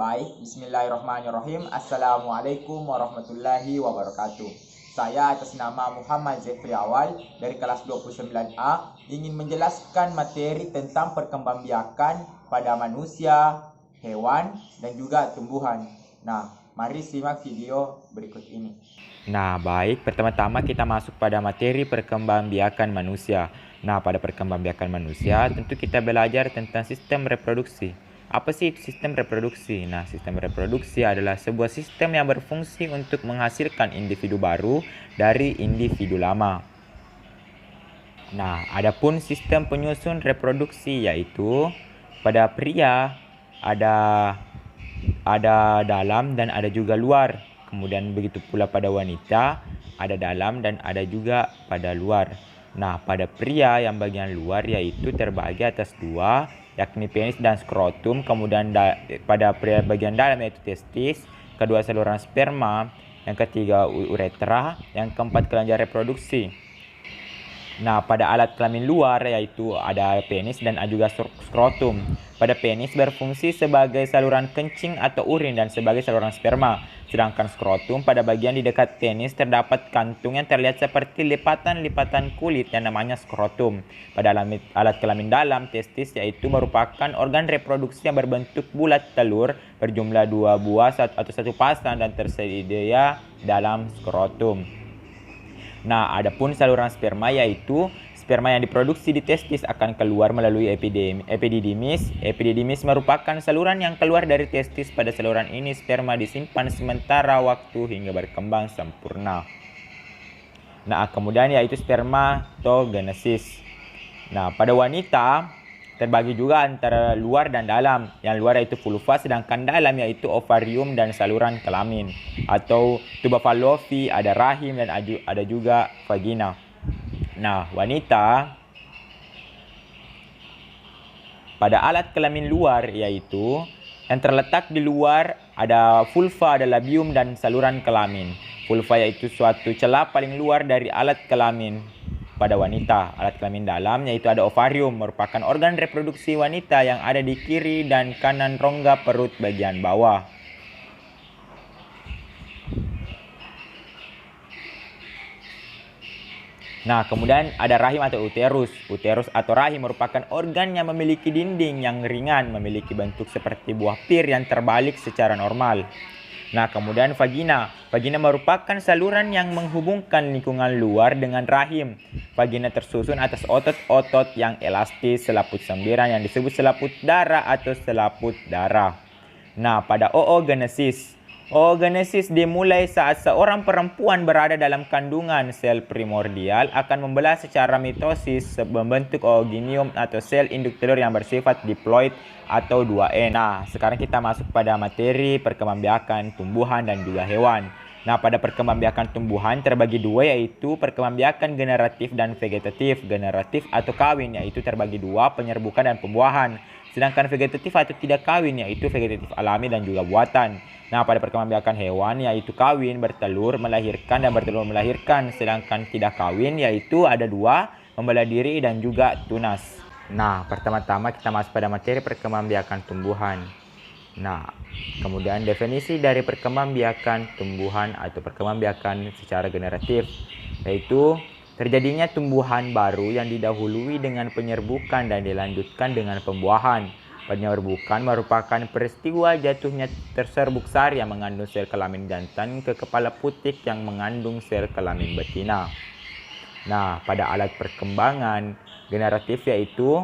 Baik, bismillahirrahmanirrahim. Assalamualaikum warahmatullahi wabarakatuh. Saya atas nama Muhammad Zefri Awal dari kelas 29A ingin menjelaskan materi tentang perkembangbiakan pada manusia, hewan, dan juga tumbuhan. Nah, mari simak video berikut ini. Nah, baik. Pertama-tama kita masuk pada materi perkembangbiakan manusia. Nah, pada perkembangbiakan manusia, tentu kita belajar tentang sistem reproduksi. Apa sih sistem reproduksi? Nah, sistem reproduksi adalah sebuah sistem yang berfungsi untuk menghasilkan individu baru dari individu lama. Nah, adapun sistem penyusun reproduksi yaitu pada pria ada dalam dan ada juga luar. Kemudian begitu pula pada wanita ada dalam dan ada juga pada luar. Nah, pada pria yang bagian luar yaitu terbagi atas dua, yakni penis dan skrotum. Kemudian pada pria bagian dalam yaitu testis, kedua saluran sperma, yang ketiga uretra, yang keempat kelenjar reproduksi. Nah, pada alat kelamin luar yaitu ada penis dan juga skrotum. Pada penis berfungsi sebagai saluran kencing atau urin dan sebagai saluran sperma. Sedangkan skrotum pada bagian di dekat penis terdapat kantung yang terlihat seperti lipatan-lipatan kulit yang namanya skrotum. Pada alat kelamin dalam, testis yaitu merupakan organ reproduksi yang berbentuk bulat telur berjumlah 2 buah atau 1 pasang dan tersedia dalam skrotum. Nah, adapun saluran sperma yaitu sperma yang diproduksi di testis akan keluar melalui epididymis. Epididymis merupakan saluran yang keluar dari testis. Pada saluran ini sperma disimpan sementara waktu hingga berkembang sempurna. Nah, kemudian yaitu spermatogenesis. Nah, pada wanita terbagi juga antara luar dan dalam. Yang luar yaitu vulva, sedangkan dalam yaitu ovarium dan saluran kelamin. Atau tuba fallopi, ada rahim dan ada juga vagina. Nah, wanita pada alat kelamin luar yaitu yang terletak di luar ada vulva, ada labium dan saluran kelamin. Vulva yaitu suatu celah paling luar dari alat kelamin pada wanita. Alat kelamin dalam yaitu ada ovarium, merupakan organ reproduksi wanita yang ada di kiri dan kanan rongga perut bagian bawah. Nah, kemudian ada rahim atau uterus. Uterus atau rahim merupakan organ yang memiliki dinding yang ringan, memiliki bentuk seperti buah pir yang terbalik secara normal. Nah, kemudian vagina. Vagina merupakan saluran yang menghubungkan lingkungan luar dengan rahim. Vagina tersusun atas otot-otot yang elastis, selaput sembiran yang disebut selaput darah atau selaput darah. Nah, pada oogenesis. Oogenesis dimulai saat seorang perempuan berada dalam kandungan. Sel primordial akan membelah secara mitosis membentuk ooginium atau sel induk telur yang bersifat diploid atau 2N. Nah, sekarang kita masuk pada materi perkembangbiakan tumbuhan dan juga hewan. Nah, pada perkembangbiakan tumbuhan terbagi dua yaitu perkembangbiakan generatif dan vegetatif. Generatif atau kawin yaitu terbagi dua, penyerbukan dan pembuahan. Sedangkan vegetatif atau tidak kawin yaitu vegetatif alami dan juga buatan. Nah, pada perkembangbiakan hewan yaitu kawin, bertelur, melahirkan dan bertelur melahirkan. Sedangkan tidak kawin yaitu ada dua, membelah diri dan juga tunas. Nah, pertama-tama kita masuk pada materi perkembangbiakan tumbuhan. Nah, kemudian definisi dari perkembangbiakan tumbuhan atau perkembangbiakan secara generatif yaitu terjadinya tumbuhan baru yang didahului dengan penyerbukan dan dilanjutkan dengan pembuahan. Penyerbukan merupakan peristiwa jatuhnya terserbuk sari yang mengandung sel kelamin jantan ke kepala putik yang mengandung sel kelamin betina. Nah, pada alat perkembangan generatif yaitu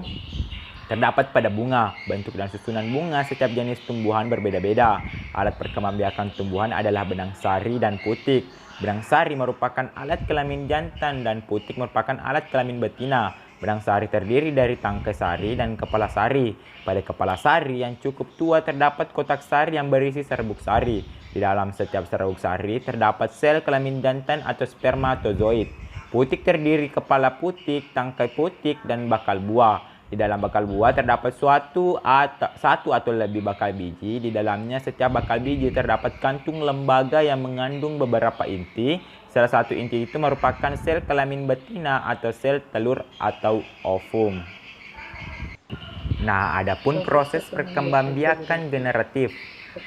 terdapat pada bunga. Bentuk dan susunan bunga setiap jenis tumbuhan berbeda-beda. Alat perkembangbiakan tumbuhan adalah benang sari dan putik. Benang sari merupakan alat kelamin jantan dan putik merupakan alat kelamin betina. Benang sari terdiri dari tangkai sari dan kepala sari. Pada kepala sari yang cukup tua terdapat kotak sari yang berisi serbuk sari. Di dalam setiap serbuk sari terdapat sel kelamin jantan atau spermatozoid. Putik terdiri kepala putik, tangkai putik, dan bakal buah. Di dalam bakal buah terdapat satu atau lebih bakal biji. Di dalamnya setiap bakal biji terdapat kantung lembaga yang mengandung beberapa inti. Salah satu inti itu merupakan sel kelamin betina atau sel telur atau ovum. Nah, adapun proses perkembangbiakan generatif.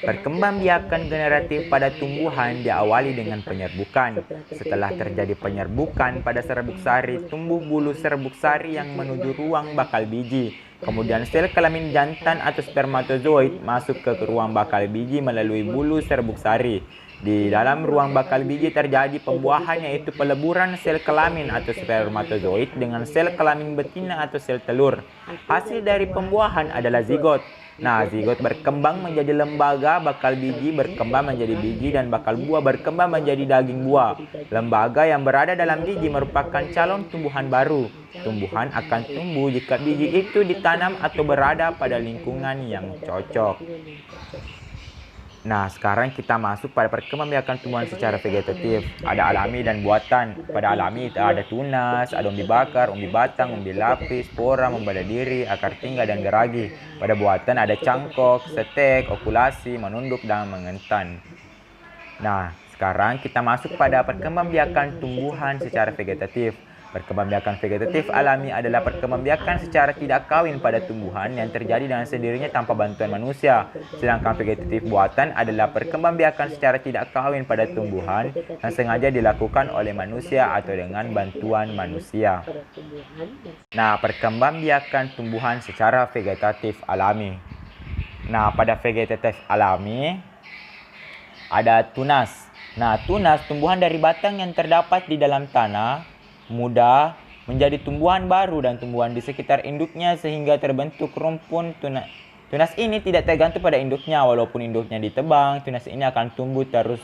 Perkembangbiakan generatif pada tumbuhan diawali dengan penyerbukan. Setelah terjadi penyerbukan pada serbuk sari, tumbuh bulu serbuk sari yang menuju ruang bakal biji. Kemudian sel kelamin jantan atau spermatozoid masuk ke ruang bakal biji melalui bulu serbuk sari. Di dalam ruang bakal biji terjadi pembuahan, yaitu peleburan sel kelamin atau spermatozoid dengan sel kelamin betina atau sel telur. Hasil dari pembuahan adalah zigot. Nah, zigot berkembang menjadi lembaga, bakal biji berkembang menjadi biji, dan bakal buah berkembang menjadi daging buah. Lembaga yang berada dalam biji merupakan calon tumbuhan baru. Tumbuhan akan tumbuh jika biji itu ditanam atau berada pada lingkungan yang cocok. Nah, sekarang kita masuk pada perkembangbiakan tumbuhan secara vegetatif. Ada alami dan buatan. Pada alami ada tunas, ada umbi bakar, umbi batang, umbi lapis, spora, membela diri, akar tinggal, dan geragi. Pada buatan ada cangkok, setek, okulasi, menunduk, dan mengentan. Nah, sekarang kita masuk pada perkembangbiakan tumbuhan secara vegetatif. Perkembangbiakan vegetatif alami adalah perkembangbiakan secara tidak kawin pada tumbuhan yang terjadi dengan sendirinya tanpa bantuan manusia. Sedangkan vegetatif buatan adalah perkembangbiakan secara tidak kawin pada tumbuhan yang sengaja dilakukan oleh manusia atau dengan bantuan manusia. Nah, perkembangbiakan tumbuhan secara vegetatif alami. Nah, pada vegetatif alami ada tunas. Nah, tunas tumbuhan dari batang yang terdapat di dalam tanah muda menjadi tumbuhan baru dan tumbuhan di sekitar induknya sehingga terbentuk rumpun tunas. Tunas ini tidak tergantung pada induknya. Walaupun induknya ditebang, tunas ini akan tumbuh terus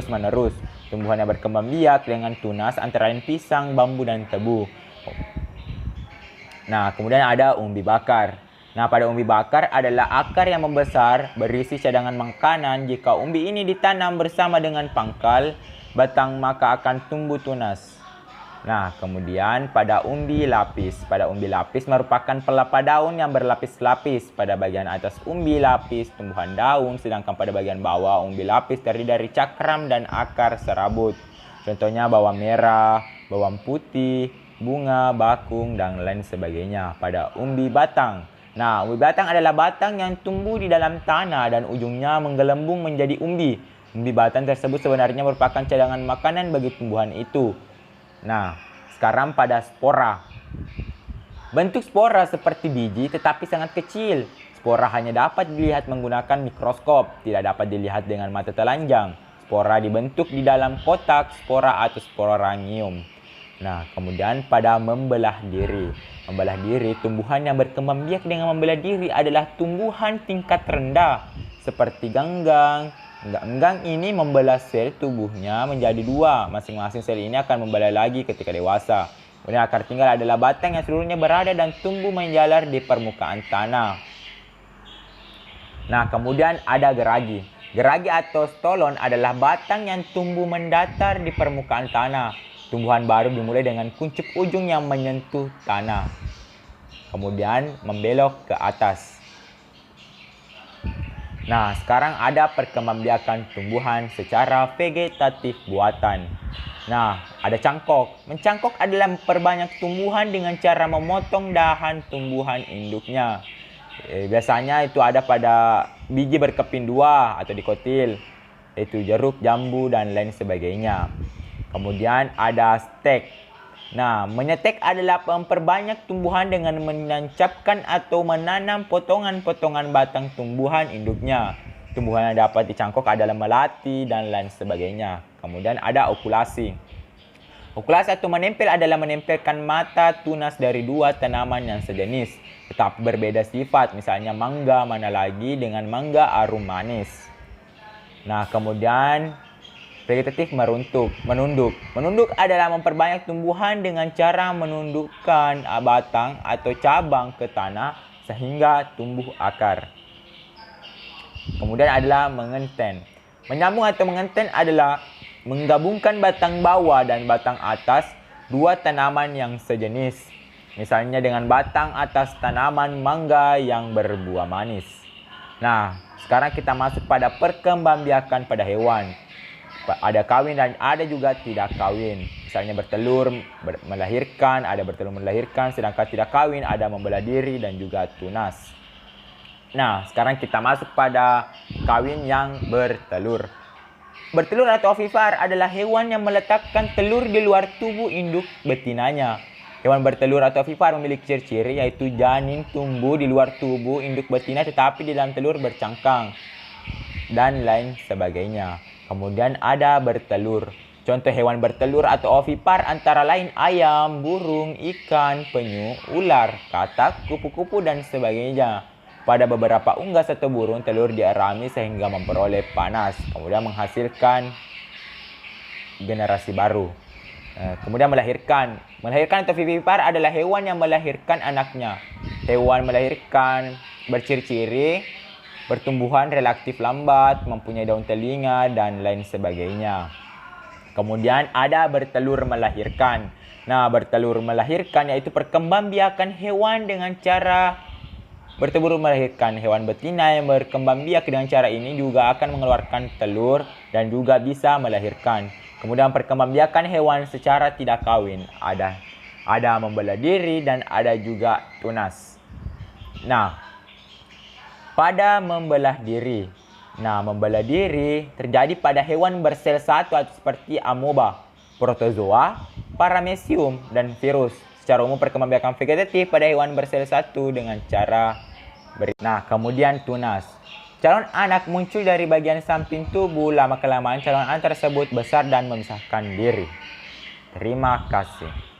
menerus. Tumbuhan yang berkembang biak dengan tunas antara lain pisang, bambu, dan tebu. Nah, kemudian ada umbi bakar. Nah, pada umbi bakar adalah akar yang membesar berisi cadangan makanan. Jika umbi ini ditanam bersama dengan pangkal batang, maka akan tumbuh tunas. Nah, kemudian pada umbi lapis. Pada umbi lapis merupakan pelapa daun yang berlapis-lapis. Pada bagian atas umbi lapis tumbuhan daun, sedangkan pada bagian bawah umbi lapis terdiri dari cakram dan akar serabut. Contohnya bawang merah, bawang putih, bunga, bakung, dan lain sebagainya. Pada umbi batang. Nah, umbi batang adalah batang yang tumbuh di dalam tanah dan ujungnya menggelembung menjadi umbi. Umbi batang tersebut sebenarnya merupakan cadangan makanan bagi tumbuhan itu. Nah, sekarang pada spora. Bentuk spora seperti biji tetapi sangat kecil. Spora hanya dapat dilihat menggunakan mikroskop, tidak dapat dilihat dengan mata telanjang. Spora dibentuk di dalam kotak spora atau sporanium. Nah, kemudian pada membelah diri. Membelah diri, tumbuhan yang berkembang biak dengan membelah diri adalah tumbuhan tingkat rendah seperti ganggang. Ganggang ini membelah sel tubuhnya menjadi dua. Masing-masing sel ini akan membelah lagi ketika dewasa. Kemudian akar tinggal adalah batang yang seluruhnya berada dan tumbuh menjalar di permukaan tanah. Nah, kemudian ada geragi. Geragi atau stolon adalah batang yang tumbuh mendatar di permukaan tanah. Tumbuhan baru dimulai dengan kuncup ujung yang menyentuh tanah, kemudian membelok ke atas. Nah, sekarang ada perkembangbiakan tumbuhan secara vegetatif buatan. Nah, ada cangkok. Mencangkok adalah memperbanyak tumbuhan dengan cara memotong dahan tumbuhan induknya. Biasanya itu ada pada biji berkeping dua atau dikotil, yaitu jeruk, jambu, dan lain sebagainya. Kemudian ada stek. Nah, menyetek adalah memperbanyak tumbuhan dengan menancapkan atau menanam potongan-potongan batang tumbuhan induknya. Tumbuhan yang dapat dicangkok adalah melati dan lain sebagainya. Kemudian ada okulasi. Okulasi atau menempel adalah menempelkan mata tunas dari dua tanaman yang sejenis, tetapi berbeda sifat. Misalnya mangga mana lagi dengan mangga arum manis. Nah, kemudian vegetatif menunduk. Menunduk adalah memperbanyak tumbuhan dengan cara menundukkan batang atau cabang ke tanah sehingga tumbuh akar. Kemudian adalah mengenten. Menyambung atau mengenten adalah menggabungkan batang bawah dan batang atas dua tanaman yang sejenis. Misalnya dengan batang atas tanaman mangga yang berbuah manis. Nah, sekarang kita masuk pada perkembangbiakan pada hewan. Ada kawin dan ada juga tidak kawin. Misalnya bertelur melahirkan, ada bertelur melahirkan, sedangkan tidak kawin ada membelah diri dan juga tunas. Nah, sekarang kita masuk pada kawin yang bertelur. Bertelur atau ovipar adalah hewan yang meletakkan telur di luar tubuh induk betinanya. Hewan bertelur atau ovipar memiliki ciri-ciri yaitu janin tumbuh di luar tubuh induk betina tetapi di dalam telur bercangkang dan lain sebagainya. Kemudian ada bertelur. Contoh hewan bertelur atau ovipar antara lain ayam, burung, ikan, penyu, ular, katak, kupu-kupu dan sebagainya. Pada beberapa unggas atau burung, telur diarami sehingga memperoleh panas, kemudian menghasilkan generasi baru. Kemudian melahirkan. Melahirkan atau ovipar adalah hewan yang melahirkan anaknya. Hewan melahirkan berciri-ciri pertumbuhan relatif lambat, mempunyai daun telinga, dan lain sebagainya. Kemudian ada bertelur melahirkan. Nah, bertelur melahirkan yaitu perkembangbiakan hewan dengan cara bertelur melahirkan. Hewan betina yang berkembang biak dengan cara ini juga akan mengeluarkan telur dan juga bisa melahirkan. Kemudian perkembangbiakan hewan secara tidak kawin. Ada membelah diri dan ada juga tunas. Nah, pada membelah diri. Nah, membelah diri terjadi pada hewan bersel satu atau seperti amoeba, protozoa, paramecium, dan virus. Secara umum perkembangbiakan vegetatif pada hewan bersel satu dengan cara Nah, kemudian tunas. Calon anak muncul dari bagian samping tubuh. Lama-kelamaan calon anak tersebut besar dan memisahkan diri. Terima kasih.